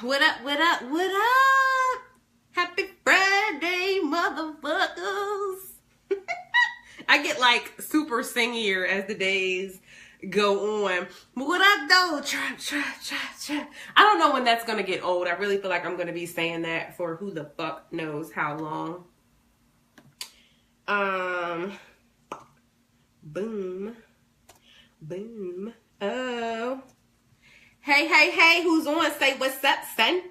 What up, what up, what up? Happy Friday, motherfuckers. I get like super singier as the days go on. What up, though? Trap. I don't know when that's going to get old. I really feel like I'm going to be saying that for who the fuck knows how long. Boom. Oh. Hey, who's on? Say what's up, son?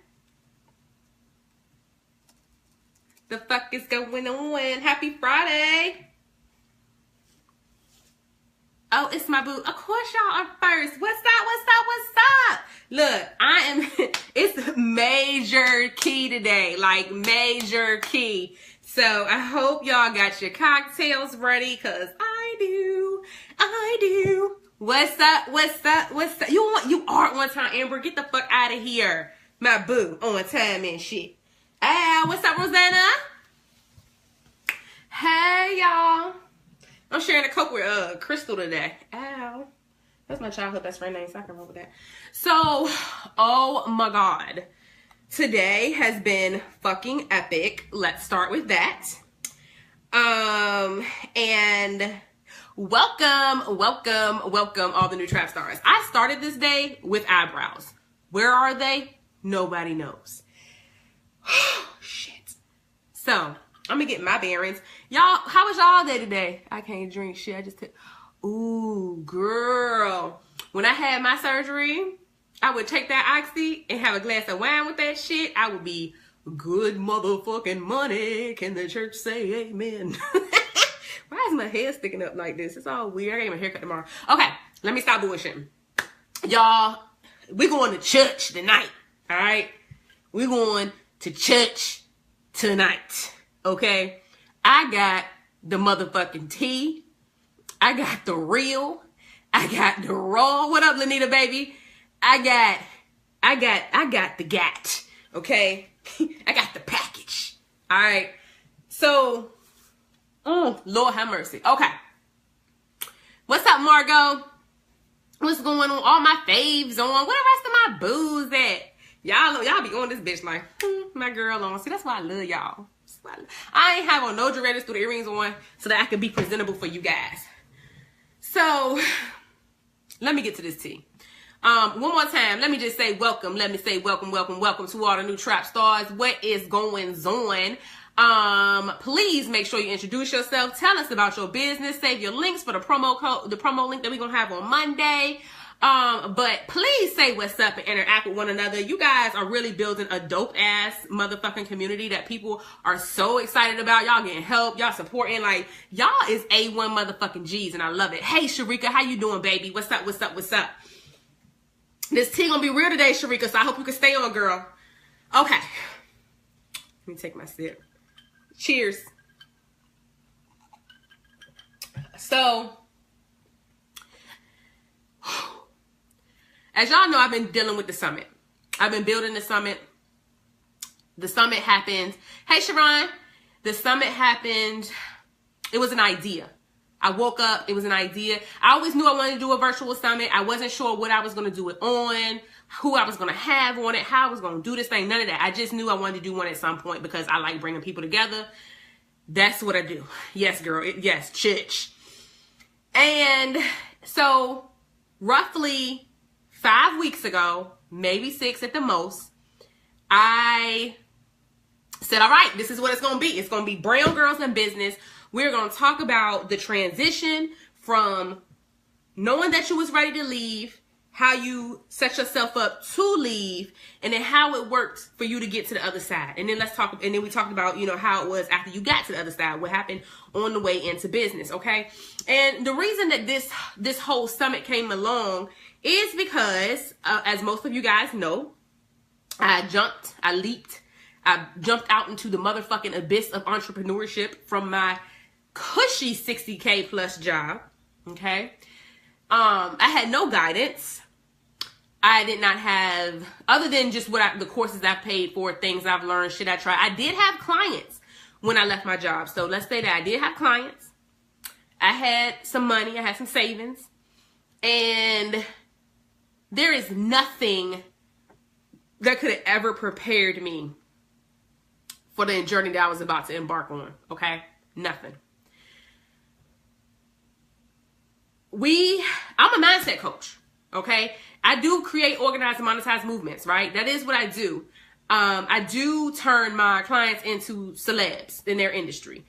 The fuck is going on? Happy Friday. Oh, it's my boo. Of course y'all are first. What's up? Look, it's major key today. Like major key. So I hope y'all got your cocktails ready, cause I do. What's up? You are on time, Amber. Get the fuck out of here. My boo, on time and shit. Ow, what's up, Rosanna? Hey, y'all. I'm sharing a Coke with Crystal today. Ow. That's my childhood best friend name, so I can roll with that. So, oh my God. Today has been fucking epic. Let's start with that. And welcome all the new trap stars. I started this day with eyebrows. Where are they? Nobody knows. Shit. So, I'm gonna get my bearings. Y'all, how was y'all day today? I can't drink shit. I just took... Ooh, girl. When I had my surgery, I would take that Oxy and have a glass of wine with that shit. I would be good motherfucking money. Can the church say amen? Why is my hair sticking up like this? It's all weird. I got my haircut tomorrow. Okay, let me stop bullshitting. Y'all, we're going to church tonight. All right? We're going to church tonight. Okay? I got the motherfucking tea. I got the real. I got the raw. What up, Lanita, baby? I got the gat. Okay? I got the package. All right? So, Lord have mercy. Okay. What's up, Margot? What's going on? All my faves on. Where the rest of my booze at? Y'all be on this bitch like, my girl on. See, that's why I love y'all. I ain't have on no Durettas through the earrings on so that I could be presentable for you guys. So, let me get to this tea. One more time, let me just say welcome. Let me say welcome to all the new trap stars. What is going on? Please make sure you introduce yourself. Tell us about your business. Save your links for the promo link that we're gonna have on Monday. But please say what's up and interact with one another. You guys are really building a dope ass motherfucking community that people are so excited about. Y'all getting help, y'all supporting, like y'all is A1 motherfucking G's, and I love it. Hey Sharika, how you doing, baby? What's up? This tea gonna be real today, Sharika, so I hope you can stay on, girl. Okay. Let me take my sip. Cheers. So, as y'all know, I've been dealing with the summit. I've been building the summit. The summit happened. Hey, Sharon. The summit happened. It was an idea. I woke up. It was an idea. I always knew I wanted to do a virtual summit. I wasn't sure what I was going to do it on, who I was going to have on it, how I was going to do this thing. None of that. I just knew I wanted to do one at some point because I like bringing people together. That's what I do. Yes, girl. Yes, church. And so roughly 5 weeks ago, maybe 6 at the most, I said, all right, this is what it's going to be. It's going to be Brown Girls in Business. We're going to talk about the transition from knowing that you was ready to leave, how you set yourself up to leave, and then how it worked for you to get to the other side. And then we talked about, you know, how it was after you got to the other side, what happened on the way into business, okay? And the reason that this whole summit came along is because, as most of you guys know, I jumped out into the motherfucking abyss of entrepreneurship from my cushy 60K plus job, okay? I had no guidance. I did not have, other than just the courses I've paid for, things I've learned, shit I tried. I did have clients when I left my job. So let's say that I did have clients. I had some money. I had some savings. And there is nothing that could have ever prepared me for the journey that I was about to embark on. Okay? Nothing. I'm a mindset coach. Okay? I do create, organize, and monetize movements, right? That is what I do. I do turn my clients into celebs in their industry.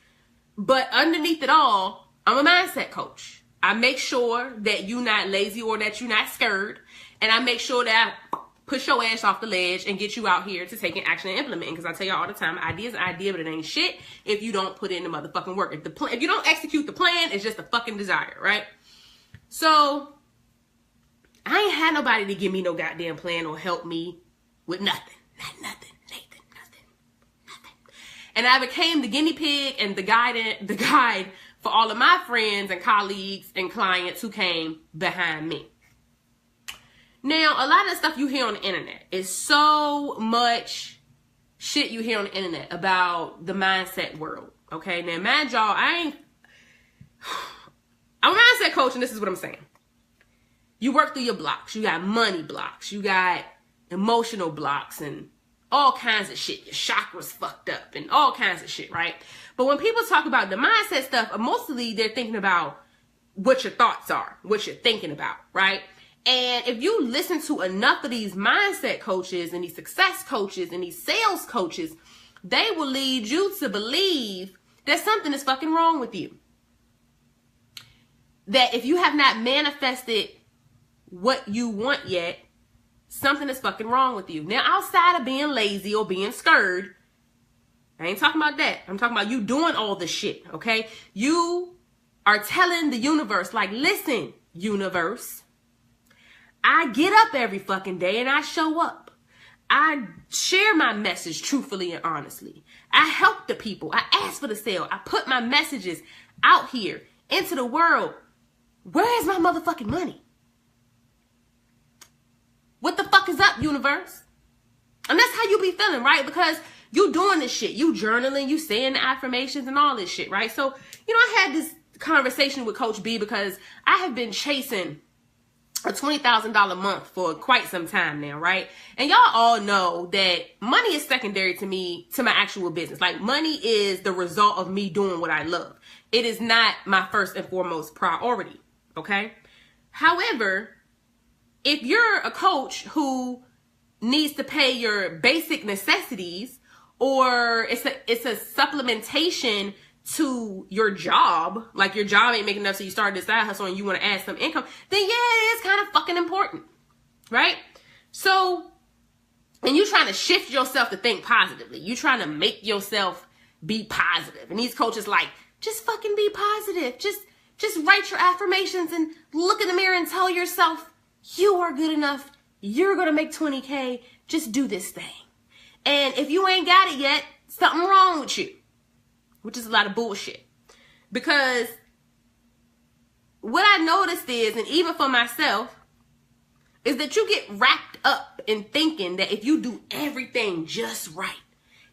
But underneath it all, I'm a mindset coach. I make sure that you're not lazy or that you're not scared. And I make sure that I push your ass off the ledge and get you out here to taking action and implementing. Because I tell you all the time, idea's an idea, but it ain't shit if you don't put in the motherfucking work. If you don't execute the plan, it's just a fucking desire, right? So I ain't had nobody to give me no goddamn plan or help me with nothing. Nothing. And I became the guinea pig and the guide for all of my friends and colleagues and clients who came behind me. Now, a lot of the stuff you hear on the internet is so much shit you hear on the internet about the mindset world. Okay, now mind y'all, I'm a mindset coach, and this is what I'm saying. You work through your blocks. You got money blocks. You got emotional blocks and all kinds of shit. Your chakras fucked up and all kinds of shit, right? But when people talk about the mindset stuff, mostly they're thinking about what your thoughts are, what you're thinking about, right? And if you listen to enough of these mindset coaches and these success coaches and these sales coaches, they will lead you to believe that something is fucking wrong with you. That if you have not manifested what you want yet, something is fucking wrong with you. Now, outside of being lazy or being scared, I ain't talking about that. I'm talking about you doing all the shit, okay? You are telling the universe, like, listen, universe, I get up every fucking day and I show up. I share my message truthfully and honestly. I help the people. I ask for the sale. I put my messages out here into the world. Where is my motherfucking money? What the fuck is up, universe? And that's how you be feeling, right? Because you doing this shit. You journaling, you saying the affirmations and all this shit, right? So, I had this conversation with Coach B because I have been chasing a $20,000 month for quite some time now, right? And y'all all know that money is secondary to me, to my actual business. Like, money is the result of me doing what I love. It is not my first and foremost priority, okay? However, if you're a coach who needs to pay your basic necessities, or it's a supplementation to your job, like your job ain't making enough, so you start this side hustle and you want to add some income, then yeah, it is kind of fucking important, right? So, and you trying to shift yourself to think positively. You trying to make yourself be positive. And these coaches like, just fucking be positive. Just write your affirmations and look in the mirror and tell yourself, you are good enough. You're going to make 20K. Just do this thing. And if you ain't got it yet, something wrong with you. Which is a lot of bullshit. Because what I noticed is, and even for myself, is that you get wrapped up in thinking that if you do everything just right,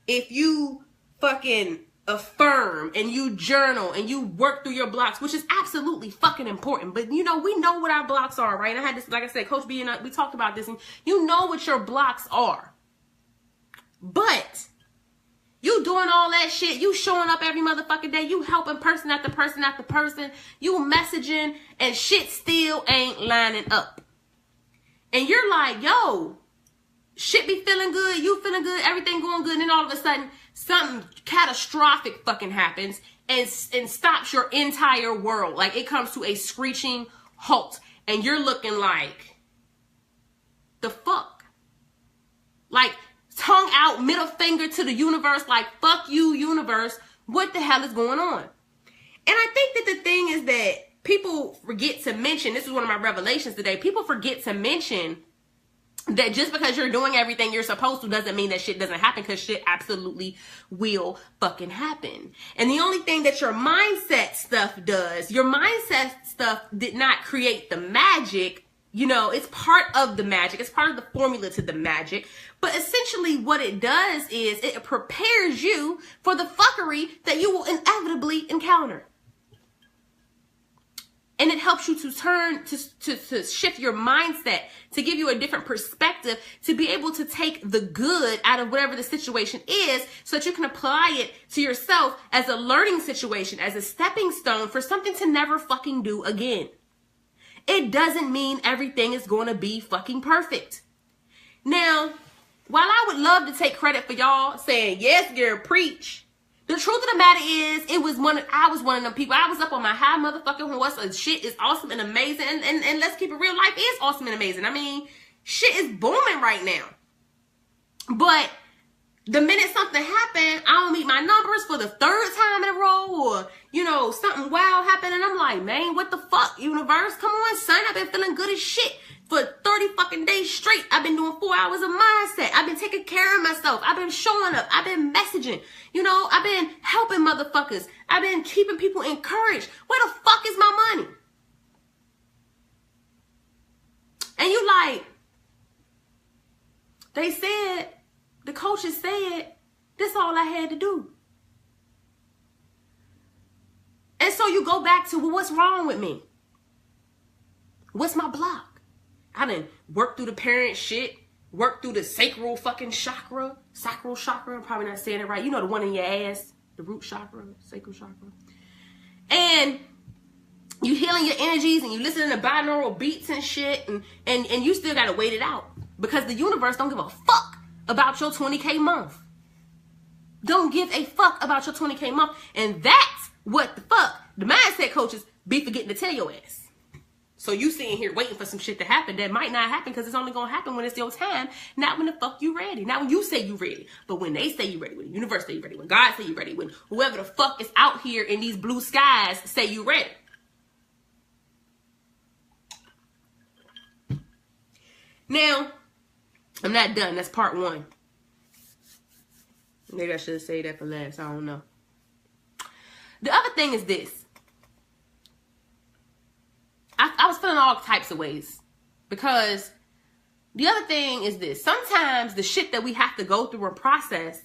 if you fucking affirm and you journal and you work through your blocks, which is absolutely fucking important. But we know what our blocks are, right? And I had this, like I said, Coach B and I, we talked about this, and you know what your blocks are. But you doing all that shit, you showing up every motherfucking day, you helping person after person after person, you messaging, and shit still ain't lining up. And you're like, yo, shit be feeling good, you feeling good, everything going good, and then all of a sudden, something catastrophic fucking happens and stops your entire world. Like, it comes to a screeching halt. And you're looking like, the fuck? Like, tongue out, middle finger to the universe, like, fuck you, universe. What the hell is going on? And I think that the thing is that people forget to mention, this is one of my revelations today, people forget to mention that just because you're doing everything you're supposed to doesn't mean that shit doesn't happen, because shit absolutely will fucking happen. And the only thing that your mindset stuff does, your mindset stuff did not create the magic. It's part of the magic. It's part of the formula to the magic. But essentially what it does is it prepares you for the fuckery that you will inevitably encounter. And it helps you to turn, to shift your mindset, to give you a different perspective, to be able to take the good out of whatever the situation is so that you can apply it to yourself as a learning situation, as a stepping stone for something to never fucking do again. It doesn't mean everything is going to be fucking perfect. Now, while I would love to take credit for y'all saying, yes, girl, preach, the truth of the matter is, I was one of them people. I was up on my high motherfucking horse. Shit is awesome and amazing. And let's keep it real. Life is awesome and amazing. I mean, shit is booming right now. But the minute something happened, I don't meet my numbers for the third time in a row, or, you know, something wild happened, and I'm like, man, what the fuck, universe? Come on, son. I've been feeling good as shit for 30 fucking days straight. I've been doing 4 hours of mindset. I've been taking care of myself. I've been showing up. I've been messaging. You know, I've been helping motherfuckers. I've been keeping people encouraged. Where the fuck is my money? And you like, they said, the coaches said, this all I had to do. And so you go back to, well, what's wrong with me? What's my block? I done worked through the parent shit, worked through the sacral fucking chakra, I'm probably not saying it right. You know, the one in your ass, the root chakra, sacral chakra. And you healing your energies and you listening to binaural beats and shit, and you still gotta wait it out because the universe don't give a fuck about your 20K month. Don't give a fuck about your 20K month. And that's what the fuck the mindset coaches be forgetting to tell your ass. So you sitting here waiting for some shit to happen that might not happen because it's only going to happen when it's your time, not when the fuck you ready. Not when you say you ready, but when they say you ready, when the universe say you ready, when God say you ready, when whoever the fuck is out here in these blue skies say you ready. Now, I'm not done. That's part 1. Maybe I should have saved that for last. I don't know. The other thing is this. I was feeling all types of ways because the other thing is this. Sometimes the shit that we have to go through and process,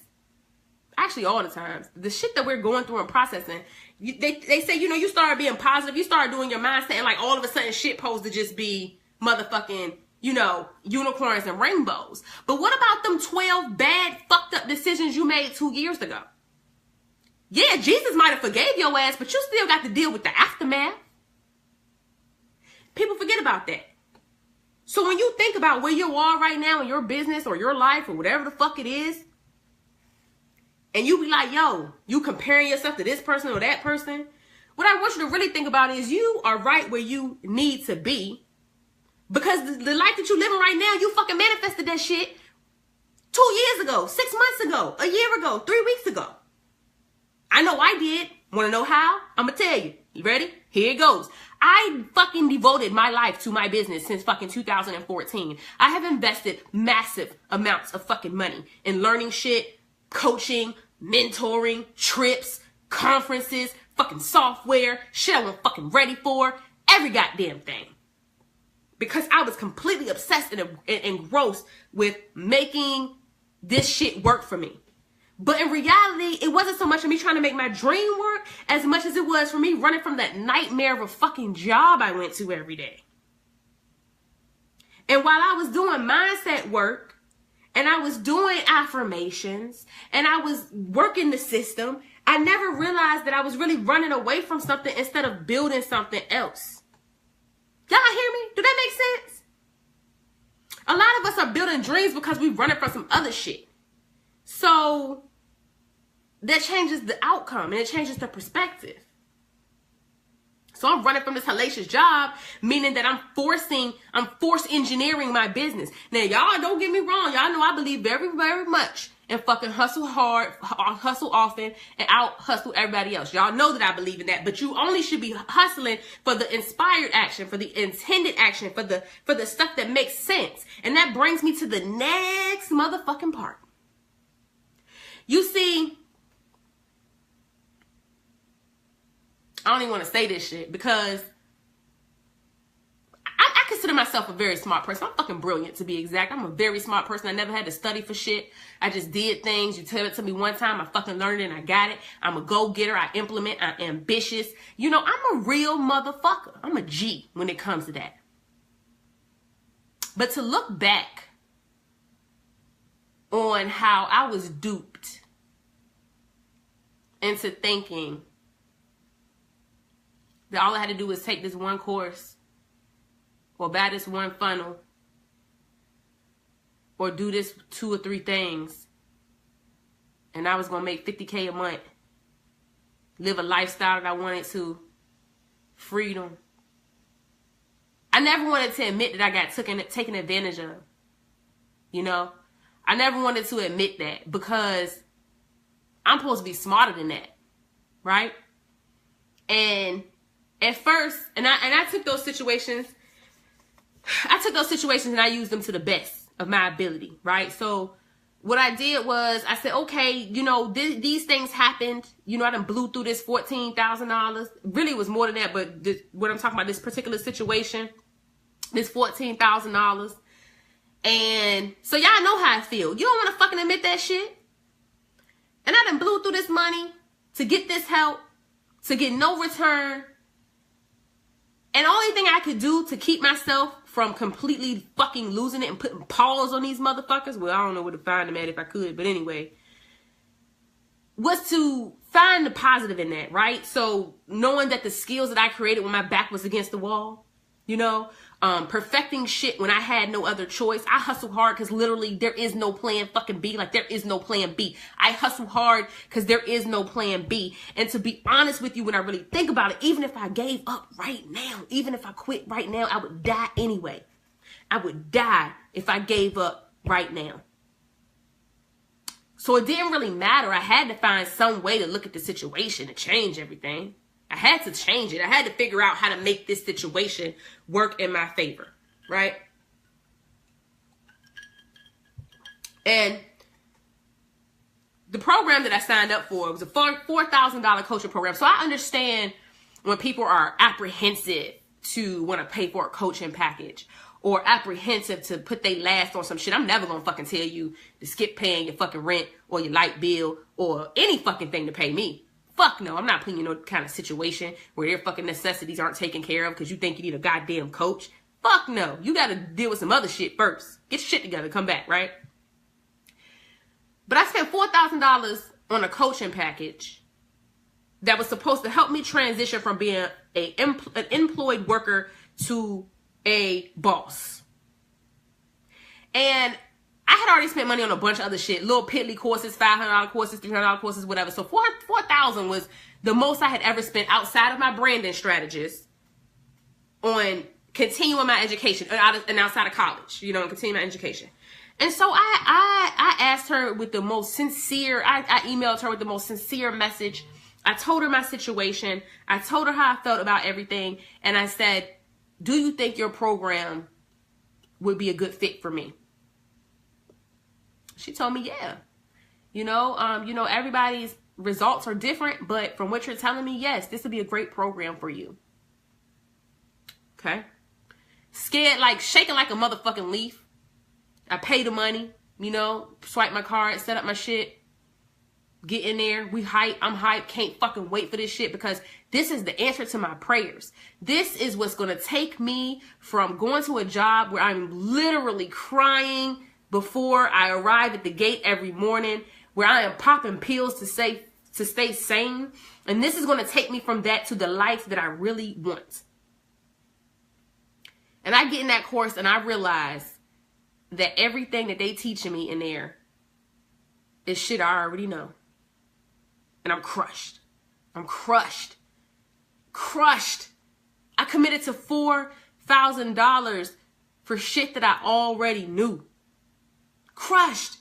actually all the times, the shit that we're going through and processing, they say, you know, you start being positive, you start doing your mindset, and like all of a sudden shit supposed to just be motherfucking, you know, unicorns and rainbows. But what about them 12 bad, fucked up decisions you made 2 years ago? Yeah, Jesus might have forgave your ass, but you still got to deal with the aftermath. People forget about that. So when you think about where you are right now in your business or your life or whatever the fuck it is, and you be like, yo, you comparing yourself to this person or that person, what I want you to really think about is you are right where you need to be. Because the life that you living right now, you fucking manifested that shit 2 years ago, 6 months ago, a year ago, 3 weeks ago. I know I did. Want to know how? I'm going to tell you. You ready? Here it goes. I fucking devoted my life to my business since fucking 2014. I have invested massive amounts of fucking money in learning shit, coaching, mentoring, trips, conferences, fucking software, shit I wasn't fucking ready for, every goddamn thing. Because I was completely obsessed and engrossed with making this shit work for me. But in reality, it wasn't so much of me trying to make my dream work as much as it was for me running from that nightmare of a fucking job I went to every day. And while I was doing mindset work, and I was doing affirmations, and I was working the system, I never realized that I was really running away from something instead of building something else. Y'all hear me? Do that make sense? A lot of us are building dreams because we're running from some other shit. So that changes the outcome and it changes the perspective. So I'm running from this hellacious job, meaning that I'm force engineering my business. Now, y'all don't get me wrong. Y'all know I believe very, very much in fucking hustle hard, hustle often, and out hustle everybody else. Y'all know that I believe in that, but you only should be hustling for the inspired action, for the intended action, for the stuff that makes sense. And that brings me to the next motherfucking part. You see, I don't even want to say this shit because I consider myself a very smart person. I'm fucking brilliant, to be exact. I'm a very smart person. I never had to study for shit. I just did things. You tell it to me one time, I fucking learned it and I got it. I'm a go-getter. I implement. I'm ambitious. You know, I'm a real motherfucker. I'm a G when it comes to that. But to look back on how I was duped into thinking that all I had to do was take this one course, or buy this one funnel, or do this 2 or 3 things, and I was going to make $50K a month, live a lifestyle that I wanted to, freedom. I never wanted to admit that I got taken advantage of. You know? I never wanted to admit that, because I'm supposed to be smarter than that. Right? And at first, and I took those situations, and I used them to the best of my ability, right? So what I did was I said, okay, you know, these things happened. You know, I done blew through this $14,000. Really, it was more than that, but what I'm talking about, this particular situation, this $14,000. And so y'all know how I feel. You don't want to fucking admit that shit. And I done blew through this money to get this help, to get no return. And the only thing I could do to keep myself from completely fucking losing it and putting pause on these motherfuckers, well, I don't know where to find them at if I could, but anyway, was to find the positive in that, right? So knowing that the skills that I created when my back was against the wall, you know, perfecting shit when I had no other choice. I hustle hard because literally there is no plan fucking B. Like, there is no plan B. I hustle hard because there is no plan B. And to be honest with you, when I really think about it, even if I gave up right now, even if I quit right now, I would die anyway. I would die if I gave up right now. So it didn't really matter. I had to find some way to look at the situation to change everything. I had to change it. I had to figure out how to make this situation work in my favor, right? And the program that I signed up for was a $4,000 coaching program. So I understand when people are apprehensive to want to pay for a coaching package, or apprehensive to put their last on some shit. I'm never going to fucking tell you to skip paying your fucking rent or your light bill or any fucking thing to pay me. Fuck no, I'm not putting you in no kind of situation where your fucking necessities aren't taken care of because you think you need a goddamn coach. Fuck no, you got to deal with some other shit first. Get your shit together, come back, right? But I spent $4,000 on a coaching package that was supposed to help me transition from being an employed worker to a boss. And I had already spent money on a bunch of other shit. Little piddly courses, $500 courses, $300 courses, whatever. So $4,000 was the most I had ever spent outside of my branding strategies on continuing my education and outside of college, you know, and continuing my education. And so I asked her with the most sincere, I emailed her with the most sincere message. I told her my situation. I told her how I felt about everything. And I said, do you think your program would be a good fit for me? She told me, yeah. You know, everybody's results are different, but from what you're telling me, yes, this would be a great program for you. Okay. Scared, like shaking like a motherfucking leaf. I pay the money, you know, swipe my card, set up my shit, get in there. We hype. I'm hyped. Can't fucking wait for this shit because this is the answer to my prayers. This is what's going to take me from going to a job where I'm literally crying before I arrive at the gate every morning, where I am popping pills to stay sane. And this is going to take me from that to the life that I really want. And I get in that course and I realize that everything that they teaching me in there is shit I already know. And I'm crushed. I'm crushed. Crushed. I committed to $4,000 for shit that I already knew. Crushed.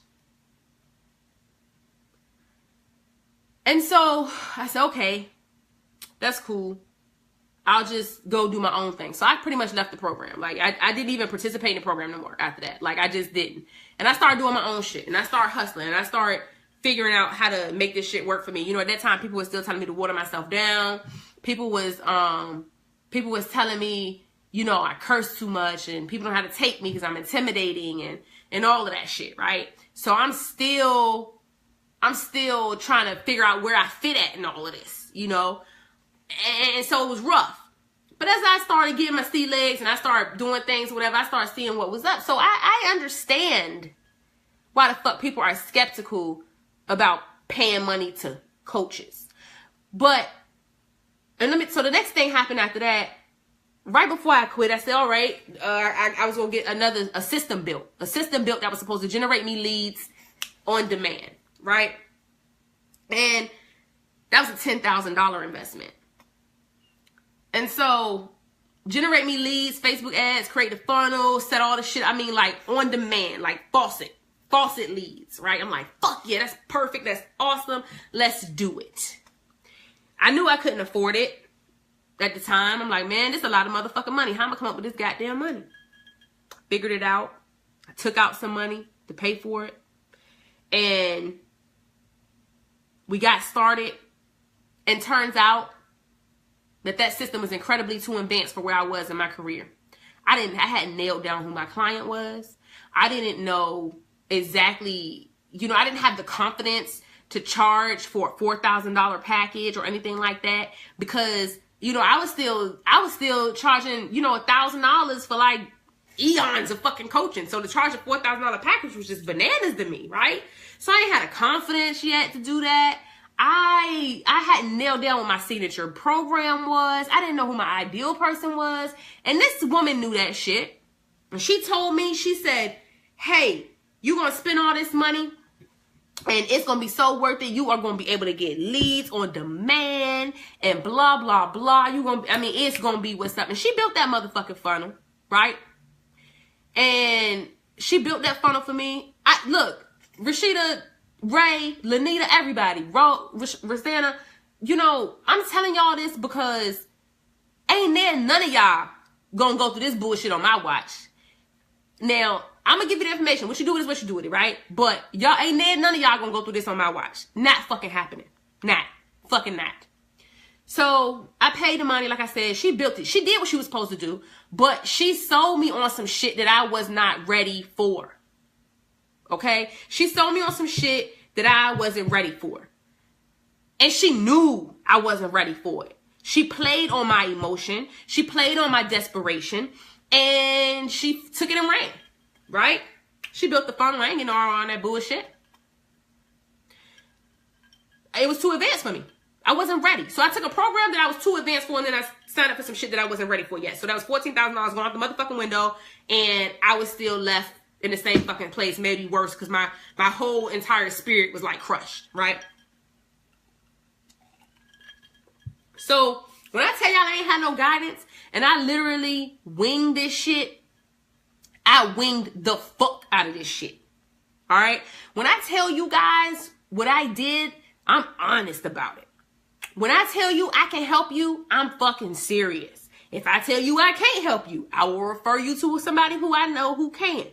And so I said, okay, that's cool. I'll just go do my own thing. So I pretty much left the program. Like, I didn't even participate in the program no more after that. Like, I just didn't. And I started doing my own shit. And I started hustling. And I started figuring out how to make this shit work for me. You know, at that time, people were still telling me to water myself down. People was telling me, you know, I curse too much and people don't know how to take me because I'm intimidating and all of that shit, right? So I'm still trying to figure out where I fit at in all of this, you know? And so it was rough. But as I started getting my sea legs and I started doing things, whatever, I started seeing what was up. So I understand why the fuck people are skeptical about paying money to coaches. But, so the next thing happened after that. Right before I quit, I said, all right, I was going to get a system built. A system built that was supposed to generate me leads on demand, right? And that was a $10,000 investment. And so, generate me leads, Facebook ads, create the funnel, set all the shit. I mean, like, on demand, like faucet leads, right? I'm like, fuck yeah, that's perfect. That's awesome. Let's do it. I knew I couldn't afford it. At the time, I'm like, man, this is a lot of motherfucking money. How am I gonna come up with this goddamn money? Figured it out. I took out some money to pay for it. And we got started. And turns out that system was incredibly too advanced for where I was in my career. I hadn't nailed down who my client was. I didn't know exactly, you know, I didn't have the confidence to charge for a $4,000 package or anything like that because, you know, I was still charging, you know, $1,000 for like eons of fucking coaching. So to charge a $4,000 package was just bananas to me, right? So I ain't had a confidence yet to do that. I hadn't nailed down what my signature program was. I didn't know who my ideal person was. And this woman knew that shit. And she told me, she said, hey, you gonna spend all this money and it's going to be so worth it. You are going to be able to get leads on demand and blah, blah, blah. It's going to be what's up. And she built that motherfucking funnel, right? And she built that funnel for me. Look, Rashida, Ray, Lanita, everybody, Rosanna, you know, I'm telling y'all this because ain't there none of y'all going to go through this bullshit on my watch. Now, I'm gonna give you the information. What you do with it is what you do with it, right? But y'all ain't there. None of y'all gonna go through this on my watch. Not fucking happening. Not. Fucking not. So I paid the money, like I said. She built it. She did what she was supposed to do. But she sold me on some shit that I was not ready for. Okay? She sold me on some shit that I wasn't ready for. And she knew I wasn't ready for it. She played on my emotion. She played on my desperation. And she took it and ran. Right? She built the funnel. I ain't getting all on that bullshit. It was too advanced for me. I wasn't ready. So I took a program that I was too advanced for, and then I signed up for some shit that I wasn't ready for yet. So that was $14,000 going out the motherfucking window, and I was still left in the same fucking place, maybe worse, because my whole entire spirit was like crushed, right? So when I tell y'all I ain't had no guidance, and I literally winged this shit, I winged the fuck out of this shit. All right? When I tell you guys what I did, I'm honest about it. When I tell you I can help you, I'm fucking serious. If I tell you I can't help you, I will refer you to somebody who I know who can.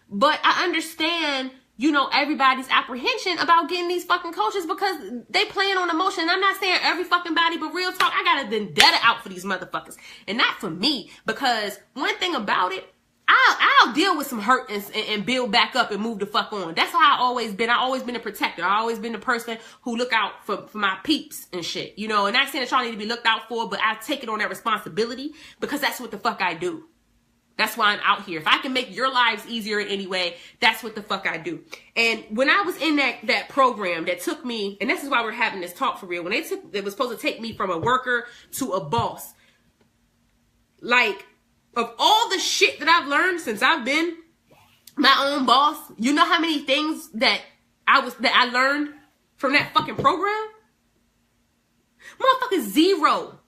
But I understand, you know, everybody's apprehension about getting these fucking coaches because they playing on emotion. I'm not saying every fucking body, but real talk, I got a vendetta out for these motherfuckers. And not for me, because one thing about it, I'll deal with some hurt and build back up and move the fuck on. That's how I always been. I always been a protector. I always been the person who look out for my peeps and shit. You know, and not saying that y'all need to be looked out for, but I take it on that responsibility because that's what the fuck I do. That's why I'm out here. If I can make your lives easier in any way, that's what the fuck I do. And when I was in that program that took me, and this is why we're having this talk for real, when it was supposed to take me from a worker to a boss, like, of all the shit that I've learned since I've been my own boss, you know how many things that I learned from that fucking program? Motherfucker, zero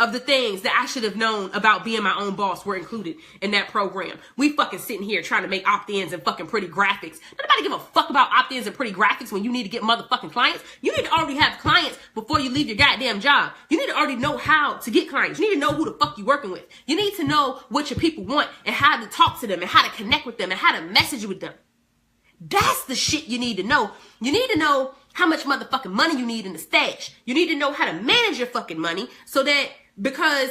of the things that I should have known about being my own boss were included in that program. We fucking sitting here trying to make opt-ins and fucking pretty graphics. Nobody give a fuck about opt-ins and pretty graphics when you need to get motherfucking clients. You need to already have clients before you leave your goddamn job. You need to already know how to get clients. You need to know who the fuck you're working with. You need to know what your people want and how to talk to them and how to connect with them and how to message with them. That's the shit you need to know. You need to know how much motherfucking money you need in the stash. You need to know how to manage your fucking money so that, because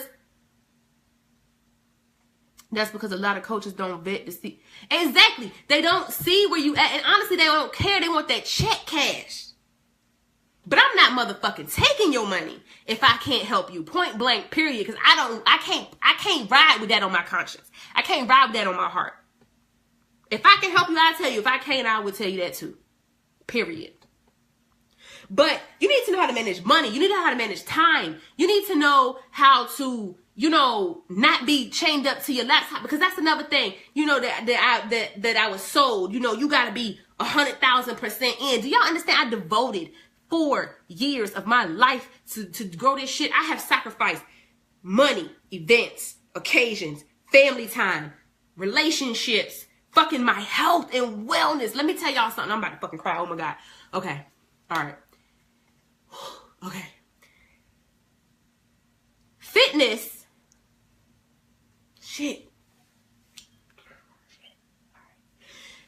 That's because a lot of coaches don't vet to see. Exactly. They don't see where you at. And honestly, they don't care. They want that check cash. But I'm not motherfucking taking your money if I can't help you. Point blank, period. Because I can't ride with that on my conscience. I can't ride with that on my heart. If I can help you, I'll tell you. If I can't, I will tell you that too. Period. But you need to know how to manage money. You need to know how to manage time. You need to know how to, not be chained up to your laptop, because that's another thing, that I was sold. You got to be 100,000% in. Do y'all understand? I devoted 4 years of my life to grow this shit. I have sacrificed money, events, occasions, family time, relationships, fucking my health and wellness. Let me tell y'all something. I'm about to fucking cry. Oh my God. Okay. All right. Okay. Fitness. Shit.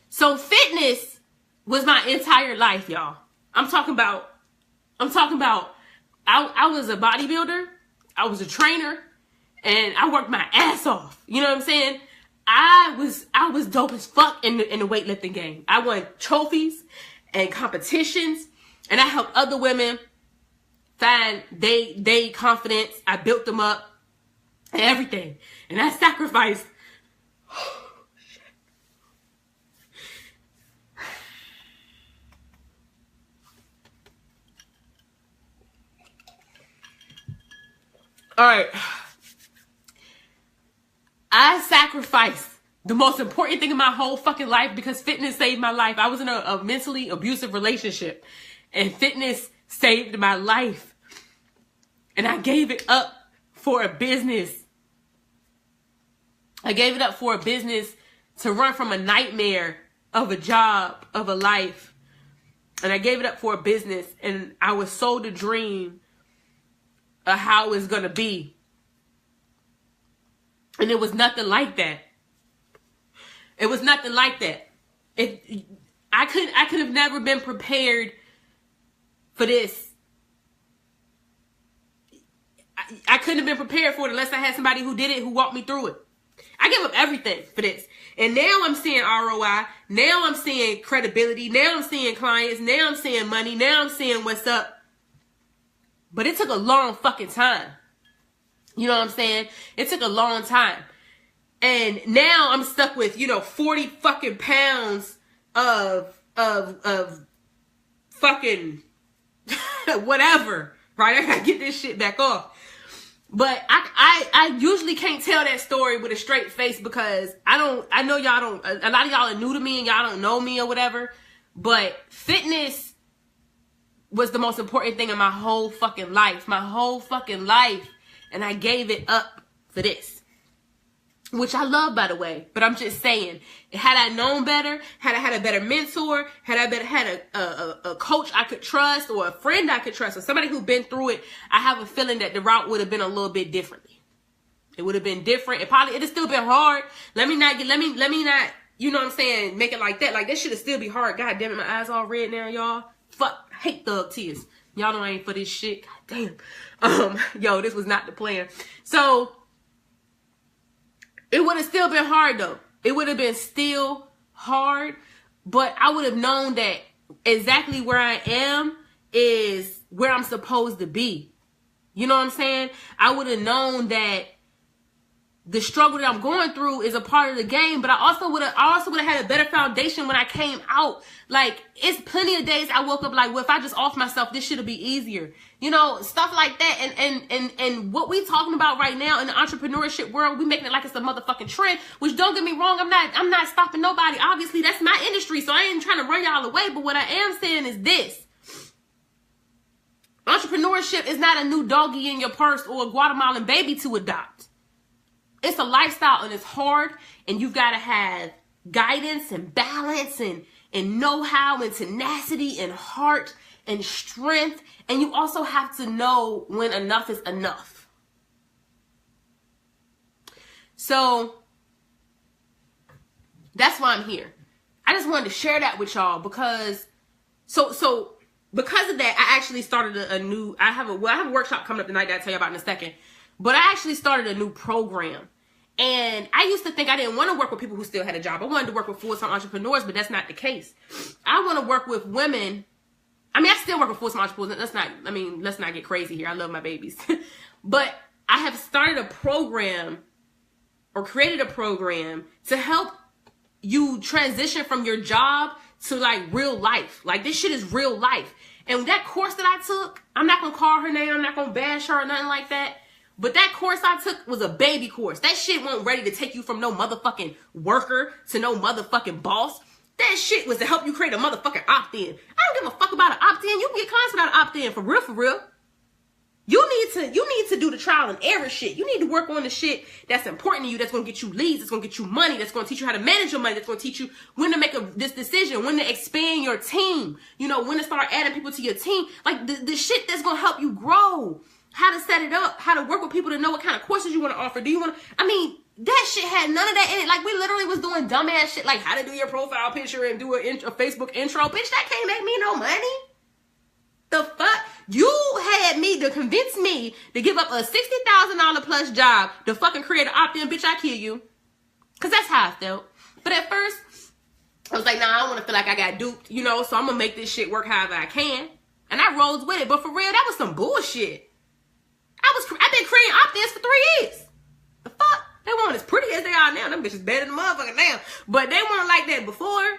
So fitness was my entire life, y'all. I'm talking about, I was a bodybuilder. I was a trainer, and I worked my ass off. You know what I'm saying? I was dope as fuck in the weightlifting game. I won trophies and competitions, and I helped other women find they confidence. I built them up and everything. And I sacrificed. All right. I sacrificed the most important thing in my whole fucking life because fitness saved my life. I was in a mentally abusive relationship, and fitness saved my life. And I gave it up for a business. I gave it up for a business to run from a nightmare of a job, of a life. And I gave it up for a business, and I was sold a dream of how it's going to be. And it was nothing like that. It was nothing like that. I could have never been prepared for this. I couldn't have been prepared for it unless I had somebody who did it, who walked me through it. I gave up everything for this. And now I'm seeing ROI. Now I'm seeing credibility. Now I'm seeing clients. Now I'm seeing money. Now I'm seeing what's up. But it took a long fucking time. You know what I'm saying? It took a long time. And now I'm stuck with, 40 fucking pounds of fucking whatever. Right? I gotta get this shit back off. But I usually can't tell that story with a straight face because I know y'all don't, a lot of y'all are new to me and y'all don't know me or whatever. But fitness was the most important thing in my whole fucking life. My whole fucking life. And I gave it up for this. Which I love, by the way. But I'm just saying, had I known better, had I had a better mentor, had I had a coach I could trust, or a friend I could trust, or somebody who'd been through it, I have a feeling that the route would have been a little bit differently. It would have been different. It'd have still been hard. Let me not, you know what I'm saying, make it like that. Like, that shit'd still be hard. God damn it, my eyes all red now, y'all. Fuck, I hate thug tears. Y'all know I ain't for this shit. God damn. Yo, this was not the plan. So, it would have still been hard though. It would have been still hard, but I would have known that exactly where I am is where I'm supposed to be. You know what I'm saying? I would have known that the struggle that I'm going through is a part of the game, but I also would have had a better foundation when I came out. Like, it's plenty of days I woke up like, well, if I just off myself, this shit'll be easier. Stuff like that. And what we talking about right now in the entrepreneurship world, we making it like it's a motherfucking trend, which, don't get me wrong, I'm not stopping nobody. Obviously, that's my industry, so I ain't trying to run y'all away, but what I am saying is this. Entrepreneurship is not a new doggy in your purse or a Guatemalan baby to adopt. It's a lifestyle, and it's hard, and you've got to have guidance and balance and know-how and tenacity and heart and strength, and you also have to know when enough is enough. So that's why I'm here. I just wanted to share that with y'all because because of that, I actually started I have a workshop coming up tonight that I'll tell you about in a second. But I actually started a new program. And I used to think I didn't want to work with people who still had a job. I wanted to work with full-time entrepreneurs, but that's not the case. I want to work with women. I mean, I still work with full-time entrepreneurs. Let's not get crazy here. I love my babies. But I have started a program or created a program to help you transition from your job to like real life. Like, this shit is real life. And that course that I took, I'm not going to call her name. I'm not going to bash her or nothing like that. But that course I took was a baby course. That shit wasn't ready to take you from no motherfucking worker to no motherfucking boss. That shit was to help you create a motherfucking opt-in. I don't give a fuck about an opt-in. You can get clients without an opt-in, for real, for real. You need to do the trial and error shit. You need to work on the shit that's important to you, that's going to get you leads, that's going to get you money, that's going to teach you how to manage your money, that's going to teach you when to make this decision, when to expand your team, you know, when to start adding people to your team. Like, the shit that's going to help you grow. How to set it up, how to work with people to know what kind of courses you want to offer. Do you want to, that shit had none of that in it. Like, we literally was doing dumbass shit, like how to do your profile picture and do a Facebook intro. Bitch, that can't make me no money. The fuck? You had me to convince me to give up a $60,000 plus job to fucking create an opt-in. Bitch, I kill you. Because that's how I felt. But at first, I was like, nah, I don't want to feel like I got duped, you know, so I'm going to make this shit work however I can. And I rose with it. But for real, that was some bullshit. I've been creating opt-ins for 3 years. The fuck? They weren't as pretty as they are now. Them bitches better than motherfucking now. But they weren't like that before.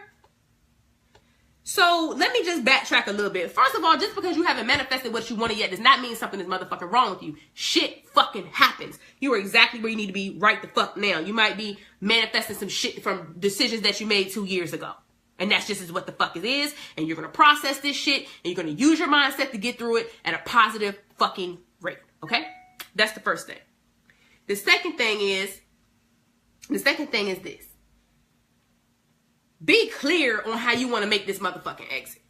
So let me just backtrack a little bit. First of all, just because you haven't manifested what you wanted yet does not mean something is motherfucking wrong with you. Shit fucking happens. You are exactly where you need to be right the fuck now. You might be manifesting some shit from decisions that you made 2 years ago. And that's just what the fuck it is. And you're going to process this shit. And you're going to use your mindset to get through it at a positive fucking rate. Okay? That's the first thing. The second thing is this. Be clear on how you want to make this motherfucking exit.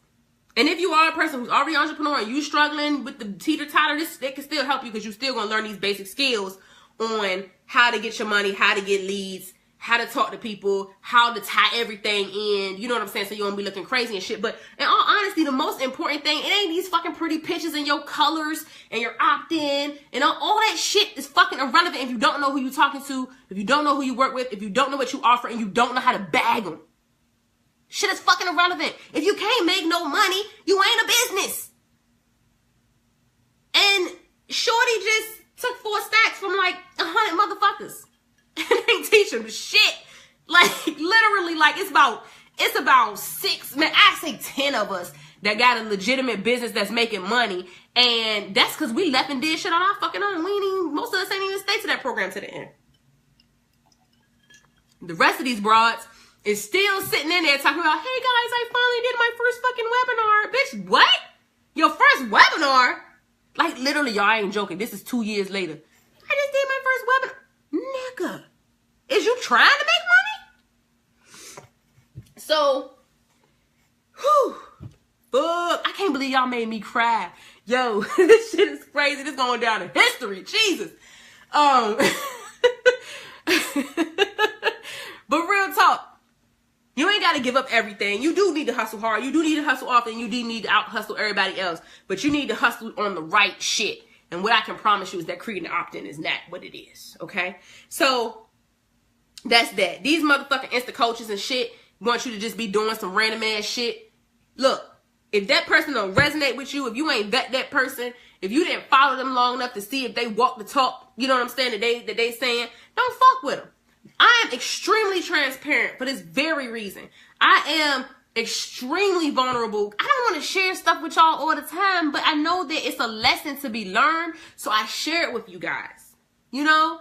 And if you are a person who's already an entrepreneur and you struggling with the teeter-totter, it can still help you because you're still going to learn these basic skills on how to get your money, how to get leads, how to talk to people, how to tie everything in, you know what I'm saying, so you won't be looking crazy and shit. But in all honesty, the most important thing, it ain't these fucking pretty pictures and your colors and your opt-in and all that shit is fucking irrelevant if you don't know who you're talking to, if you don't know who you work with, if you don't know what you offer, and you don't know how to bag them. Shit is fucking irrelevant. If you can't make no money, you ain't a business. And Shorty just took 4 stacks from like 100 motherfuckers. And ain't teach them shit. Like, literally, like, it's about 6, man, I say 10 of us that got a legitimate business that's making money. And that's because we left and did shit on our fucking own. Most of us ain't even stay to that program to the end. The rest of these broads is still sitting in there talking about, hey guys, I finally did my first fucking webinar. Bitch, what? Your first webinar? Like, literally, y'all, I ain't joking. This is 2 years later. I just did my first webinar. Nigga, is you trying to make money? So, fuck, I can't believe y'all made me cry. Yo, this shit is crazy. This going down in history. Jesus. But real talk, you ain't got to give up everything. You do need to hustle hard. You do need to hustle often. You do need to out-hustle everybody else. But you need to hustle on the right shit. And what I can promise you is that creating an opt-in is not what it is. Okay? So, that's that. These motherfucking Insta coaches and shit want you to just be doing some random ass shit. Look, if that person don't resonate with you, if you ain't vet that person, if you didn't follow them long enough to see if they walk the talk, you know what I'm saying, that they saying, don't fuck with them. I am extremely transparent for this very reason. I am extremely vulnerable. I don't want to share stuff with y'all all the time, but I know that it's a lesson to be learned, so I share it with you guys. You know?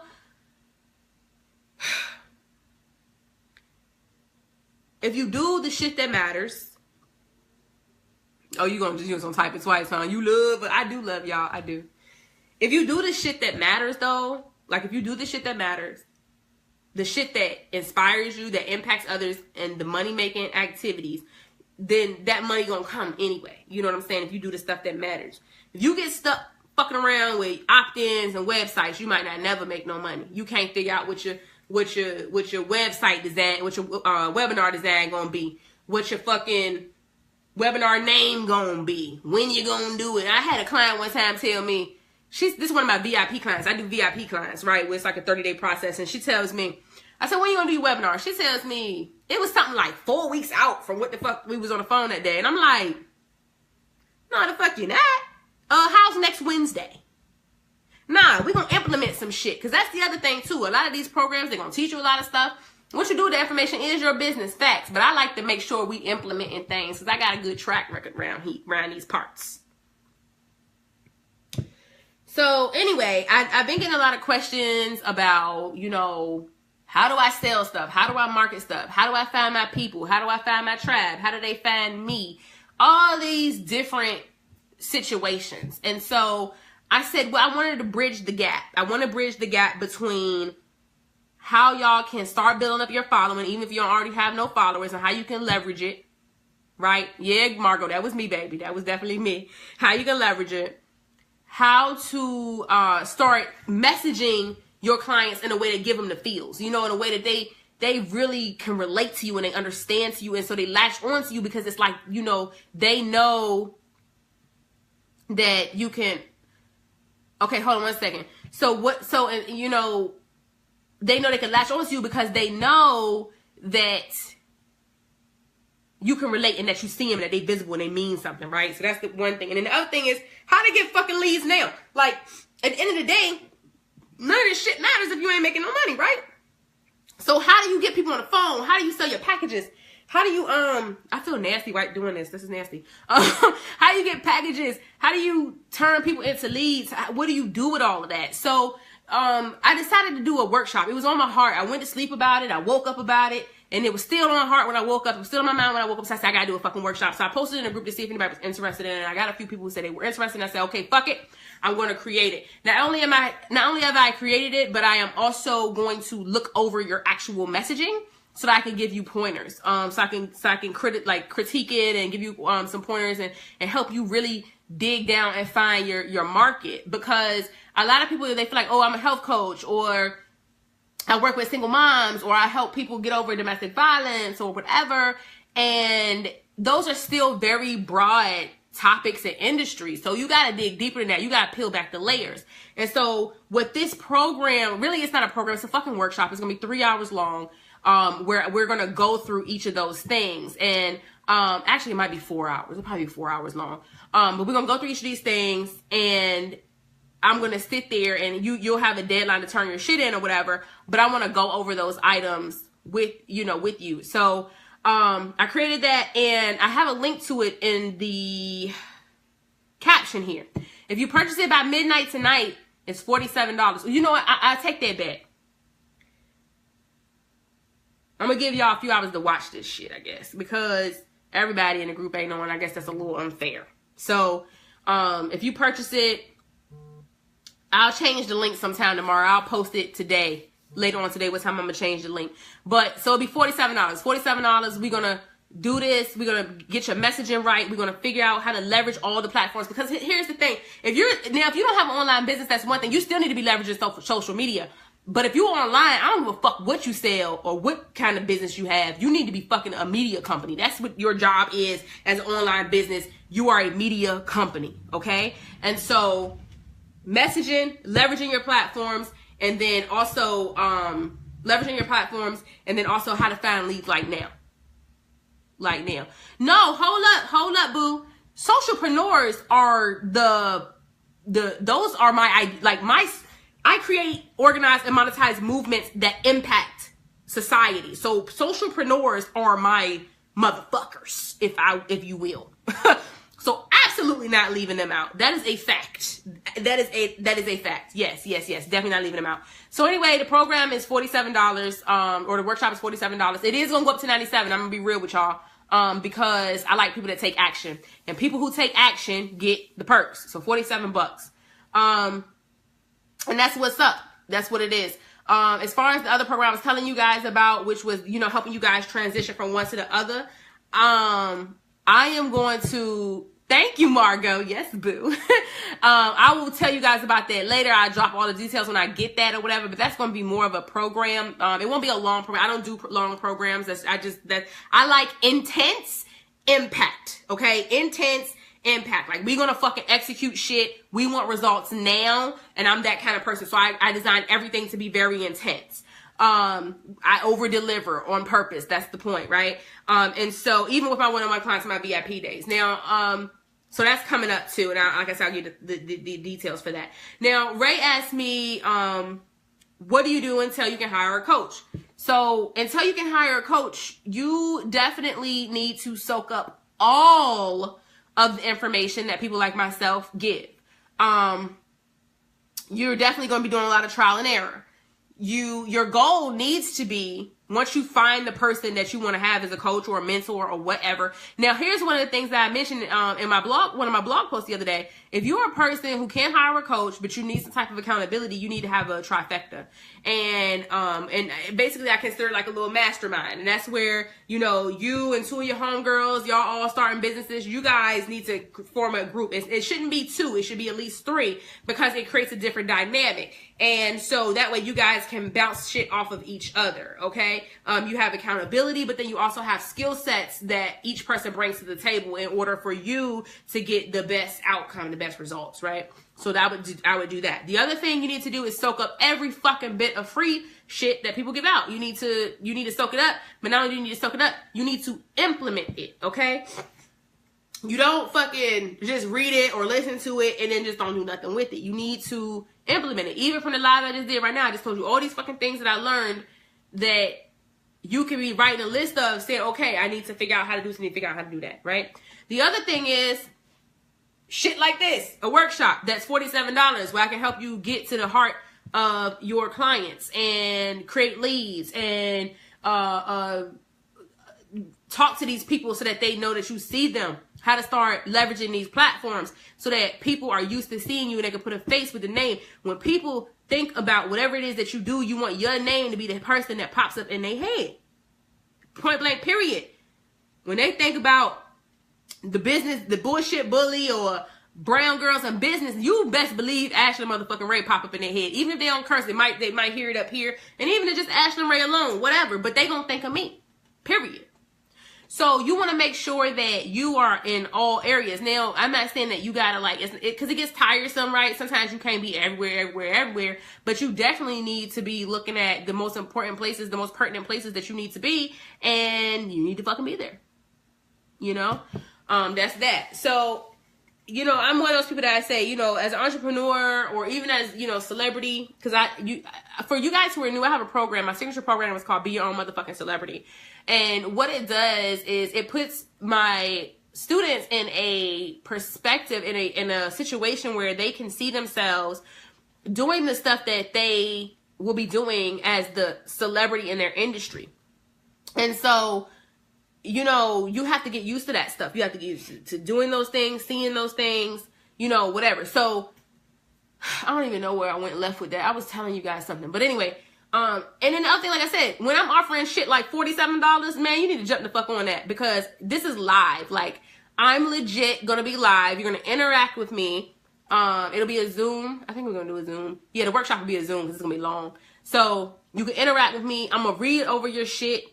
If you do the shit that matters. Oh, you gonna type it twice, huh? You love, but I do love y'all. I do. If you do the shit that matters, though, like if you do the shit that matters, the shit that inspires you, that impacts others, and the money-making activities, then that money gonna come anyway. You know what I'm saying? If you do the stuff that matters. If you get stuck fucking around with opt-ins and websites, you might not never make no money. You can't figure out what your website design, what your webinar design gonna be, what your fucking webinar name gonna be, when you gonna do it. I had a client one time tell me, this is one of my VIP clients. I do VIP clients, right? Where it's like a 30-day process. And she tells me, I said, when you gonna do your webinar? She tells me, it was something like 4 weeks out from what the fuck we was on the phone that day. And I'm like, no, the fuck you not. How's next Wednesday? Nah, we gonna implement some shit. Cause that's the other thing too. A lot of these programs, they're gonna teach you a lot of stuff. What you do with the information is your business, facts. But I like to make sure we implementing things because I got a good track record around these parts. So anyway, I've been getting a lot of questions about, you know, how do I sell stuff? How do I market stuff? How do I find my people? How do I find my tribe? How do they find me? All these different situations. And so I said, well, I wanted to bridge the gap. I want to bridge the gap between how y'all can start building up your following, even if you don't already have no followers, and how you can leverage it, right? Yeah, Margot, that was me, baby. That was definitely me. How you can leverage it. How to start messaging your clients in a way to give them the feels, you know, in a way that they really can relate to you and they understand to you. And so they latch on to you because it's like, you know, they know that you can, okay, hold on one second. So, you know, they know they can latch on to you because they know that you can relate and that you see them and that they visible and they mean something, right? So that's the one thing. And then the other thing is how to get fucking leads now. Like, at the end of the day, none of this shit matters if you ain't making no money, right? So how do you get people on the phone? How do you sell your packages? How do you, I feel nasty right doing this. This is nasty. How do you get packages? How do you turn people into leads? What do you do with all of that? So, I decided to do a workshop. It was on my heart. I went to sleep about it. I woke up about it. And it was still on my heart when I woke up. It was still on my mind when I woke up. So I said, I gotta do a fucking workshop. So I posted in a group to see if anybody was interested in it. And I got a few people who said they were interested. And I said, okay, fuck it. I'm going to create it. Not only have I created it, but I am also going to look over your actual messaging so that I can give you pointers. So I can critique it and give you some pointers and help you really dig down and find your market. Because a lot of people, they feel like, oh, I'm a health coach, or I work with single moms, or I help people get over domestic violence or whatever. And those are still very broad topics and industries. So you got to dig deeper than that. You got to peel back the layers. And so with this program, really it's not a program, it's a fucking workshop. It's going to be 3 hours long, where we're going to go through each of those things. And actually it might be 4 hours. It'll probably be 4 hours long. But we're going to go through each of these things, and I'm going to sit there and you'll have a deadline to turn your shit in or whatever. But I want to go over those items with you. So, I created that, and I have a link to it in the caption here. If you purchase it by midnight tonight, it's $47. You know what? I take that bet. I'm going to give y'all a few hours to watch this shit, I guess, because everybody in the group ain't knowing. I guess that's a little unfair. So, if you purchase it, I'll change the link sometime tomorrow. I'll post it today, later on today, what time I'm going to change the link. But, so it'll be $47. $47, we're going to do this. We're going to get your messaging right. We're going to figure out how to leverage all the platforms. Because here's the thing. If you don't have an online business, that's one thing. You still need to be leveraging social media. But if you're online, I don't give a fuck what you sell or what kind of business you have. You need to be fucking a media company. That's what your job is as an online business. You are a media company, okay? And so messaging, leveraging your platforms, and then also leveraging your platforms, and then also how to find leads like now. Like now. No, hold up, boo. Socialpreneurs are those are I create, organize, and monetize movements that impact society. So socialpreneurs are my motherfuckers, if you will. So absolutely not leaving them out. That is a fact. That is a fact. Yes. Definitely not leaving them out. So anyway, the program is $47, or the workshop is $47. It is gonna go up to $97. I'm gonna be real with y'all. Because I like people that take action, and people who take action get the perks. So $47. And that's what's up. That's what it is. As far as the other program I was telling you guys about, which was, helping you guys transition from one to the other. I am going to, thank you, Margot. Yes, boo. I will tell you guys about that later. I'll drop all the details when I get that or whatever, but that's going to be more of a program. It won't be a long program. I don't do long programs. I like intense impact. Okay. Intense impact. Like, we're gonna fucking execute shit. We want results now, and I'm that kind of person. So I design everything to be very intense. I over deliver on purpose. That's the point, right? And so even with my one-on-one clients, my VIP days. Now, so that's coming up too, and like I said, I'll give the details for that. Now, Ray asked me, what do you do until you can hire a coach? So until you can hire a coach, you definitely need to soak up all of the information that people like myself give. You're definitely going to be doing a lot of trial and error. Your goal needs to be, once you find the person that you want to have as a coach or a mentor or whatever. Now, here's one of the things that I mentioned in my blog, one of my blog posts the other day. If you're a person who can't hire a coach, but you need some type of accountability, you need to have a trifecta. And basically I consider it like a little mastermind. And that's where, you and two of your homegirls, y'all all starting businesses. You guys need to form a group. It shouldn't be two. It should be at least three, because it creates a different dynamic. And so that way you guys can bounce shit off of each other. Okay. You have accountability, but then you also have skill sets that each person brings to the table in order for you to get the best outcome, the best results, right? So I would do that. The other thing you need to do is soak up every fucking bit of free shit that people give out. You need to soak it up, but not only do you need to soak it up, you need to implement it, okay? You don't fucking just read it or listen to it and then just don't do nothing with it. You need to implement it. Even from the live I just did right now, I just told you all these fucking things that I learned that you can be writing a list of, saying, okay, I need to figure out how to do this, I need to figure out how to do that, right? The other thing is shit like this, a workshop that's $47 where I can help you get to the heart of your clients and create leads and talk to these people so that they know that you see them, how to start leveraging these platforms so that people are used to seeing you and they can put a face with the name. When people think about whatever it is that you do, you want your name to be the person that pops up in their head. Point blank, period. When they think about the business, the bullshit bully or brown girls in business, you best believe Ashley motherfucking Ray pop up in their head. Even if they don't curse, they might hear it up here. And even if just Ashley Ray alone, whatever, but they gonna think of me. Period. So you want to make sure that you are in all areas. Now, I'm not saying that you gotta because it gets tiresome, right? Sometimes you can't be everywhere, but you definitely need to be looking at the most important places, the most pertinent places that you need to be, and you need to fucking be there. That's that. So, I'm one of those people that I say, as an entrepreneur or even as, celebrity, because for you guys who are new, I have a program. My signature program was called Be Your Own Motherfucking Celebrity. And what it does is it puts my students in a perspective, in a situation where they can see themselves doing the stuff that they will be doing as the celebrity in their industry. And so, you have to get used to that stuff. You have to get used to doing those things, seeing those things, whatever. So I don't even know where I went left with that. I was telling you guys something, but anyway, and then the other thing, like I said, when I'm offering shit like $47, man, you need to jump the fuck on that, because this is live. Like, I'm legit gonna be live. You're gonna interact with me. It'll be a Zoom. I think we're gonna do a Zoom. Yeah, the workshop will be a Zoom because it's gonna be long. So you can interact with me. I'm gonna read over your shit,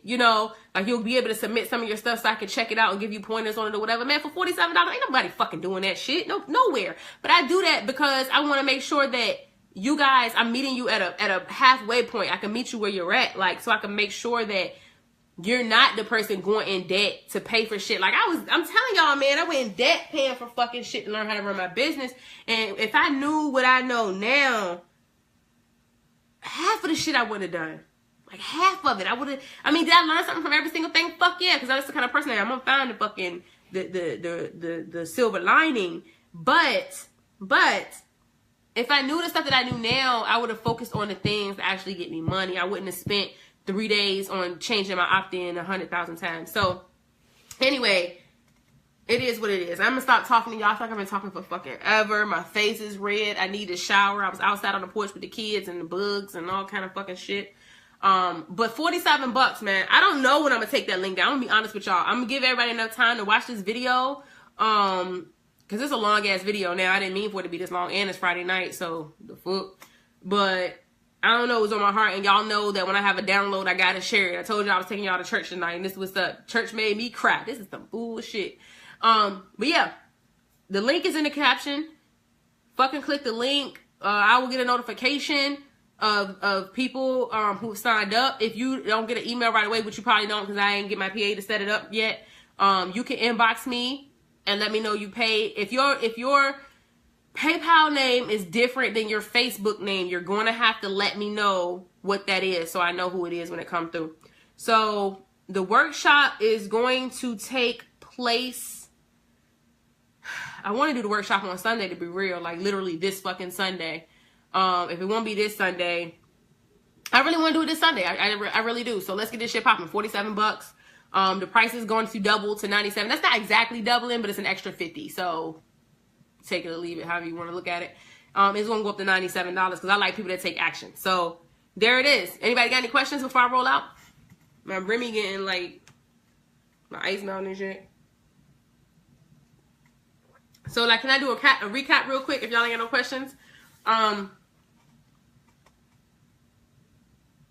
like you'll be able to submit some of your stuff so I can check it out and give you pointers on it or whatever. Man, for $47, ain't nobody fucking doing that shit. No, nowhere. But I do that because I want to make sure that you guys, I'm meeting you at a halfway point. I can meet you where you're at, so I can make sure that you're not the person going in debt to pay for shit. Like I'm telling y'all, man, I went in debt paying for fucking shit to learn how to run my business. And if I knew what I know now, half of the shit I would have done. Like half of it. Did I learn something from every single thing? Fuck yeah, because that's the kind of person I am. I'm gonna find the fucking the silver lining. But if I knew the stuff that I knew now, I would have focused on the things that actually get me money. I wouldn't have spent 3 days on changing my opt-in 100,000 times. So anyway, it is what it is. I'm gonna stop talking to y'all. I feel like I've been talking for fucking ever. My face is red. I need a shower. I was outside on the porch with the kids and the bugs and all kind of fucking shit. But $47, man. I don't know when I'm gonna take that link down. I'm gonna be honest with y'all. I'm gonna give everybody enough time to watch this video. Cause it's a long ass video now. I didn't mean for it to be this long, and it's Friday night, so the fuck. But I don't know, it was on my heart, and y'all know that when I have a download, I gotta share it. I told y'all I was taking y'all to church tonight, and this was the church made me cry. This is some bullshit. But yeah, The link is in the caption. Fucking click the link. I will get a notification of people who signed up. If you don't get an email right away, which you probably don't because I ain't get my PA to set it up yet, you can inbox me and let me know you paid. If your PayPal name is different than your Facebook name, you're going to have to let me know what that is so I know who it is when it comes through. So the workshop is going to take place. I want to do the workshop on Sunday, to be real, like literally this fucking Sunday. If it won't be this Sunday, I really want to do it this Sunday. I really do. So let's get this shit popping. $47. The price is going to double to $97. That's not exactly doubling, but it's an extra $50. So take it or leave it, however you want to look at it. It's going to go up to $97 because I like people that take action. So there it is. Anybody got any questions before I roll out? My Remy getting like my ice melting and shit. So, like, can I do a recap real quick if y'all ain't got no questions?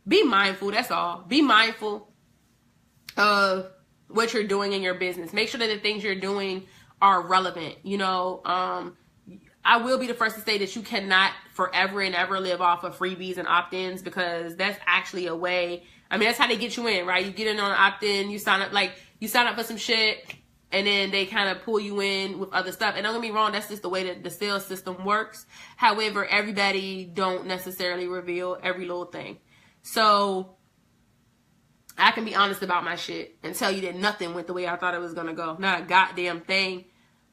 Be mindful, that's all. Be mindful of what you're doing in your business. Make sure that the things you're doing are relevant. You know, I will be the first to say that you cannot forever and ever live off of freebies and opt-ins because that's actually a way. I mean, that's how they get you in, right? You get in on an opt-in, you sign up for some shit, and then they kind of pull you in with other stuff. And don't get me wrong, that's just the way that the sales system works. However, everybody don't necessarily reveal every little thing. So I can be honest about my shit and tell you that nothing went the way I thought it was going to go. Not a goddamn thing.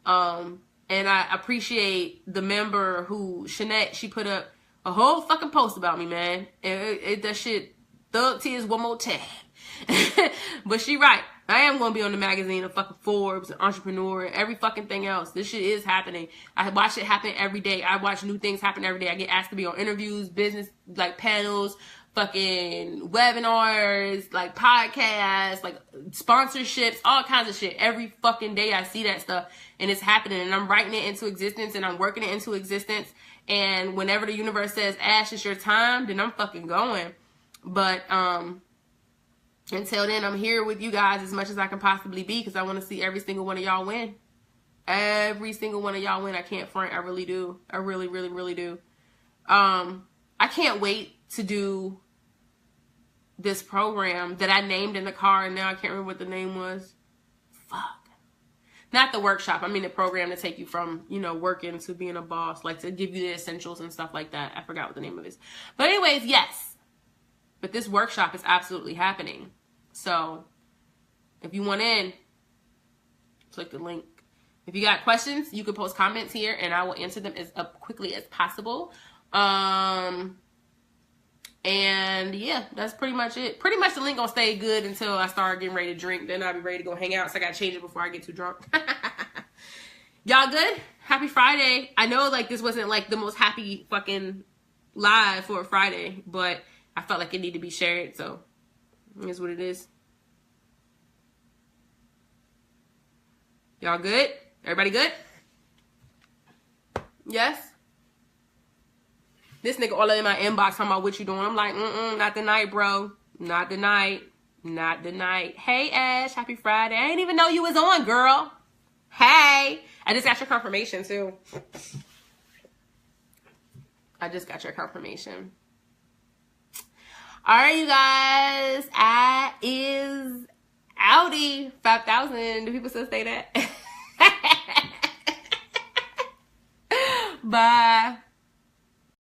And I appreciate the member who, Shanette, she put up a whole fucking post about me, man. And that shit, thug tears one more time. But she right. I am going to be on the magazine of fucking Forbes and Entrepreneur and every fucking thing else. This shit is happening. I watch it happen every day. I watch new things happen every day. I get asked to be on interviews, business, like panels, fucking webinars, like podcasts, like sponsorships, all kinds of shit. Every fucking day I see that stuff and it's happening and I'm writing it into existence and I'm working it into existence. And whenever the universe says, Ash, it's your time, then I'm fucking going. But, until then, I'm here with you guys as much as I can possibly be because I want to see every single one of y'all win. Every single one of y'all win. I can't front. I really do. I really, really, really do. I can't wait to do this program that I named in the car and now I can't remember what the name was. Fuck. Not the workshop. I mean the program to take you from, you know, working to being a boss. Like to give you the essentials and stuff like that. I forgot what the name of it is. But anyways, yes. But this workshop is absolutely happening. So, if you want in, click the link. If you got questions, you can post comments here, and I will answer them as quickly as possible. And yeah, that's pretty much it. Pretty much the link gonna stay good until I start getting ready to drink. Then I'll be ready to go hang out. So I gotta change it before I get too drunk. Y'all good? Happy Friday. I know like this wasn't like the most happy fucking live for a Friday, but I felt like it needed to be shared, so here's what it is. Y'all good? Everybody good? Yes? This nigga all in my inbox talking about what you doing. I'm like, not tonight, bro. Not tonight. Not tonight. Hey, Ash, happy Friday. I didn't even know you was on, girl. Hey. I just got your confirmation, too. I just got your confirmation. All right, you guys. I is outie 5,000. Do people still say that? Bye.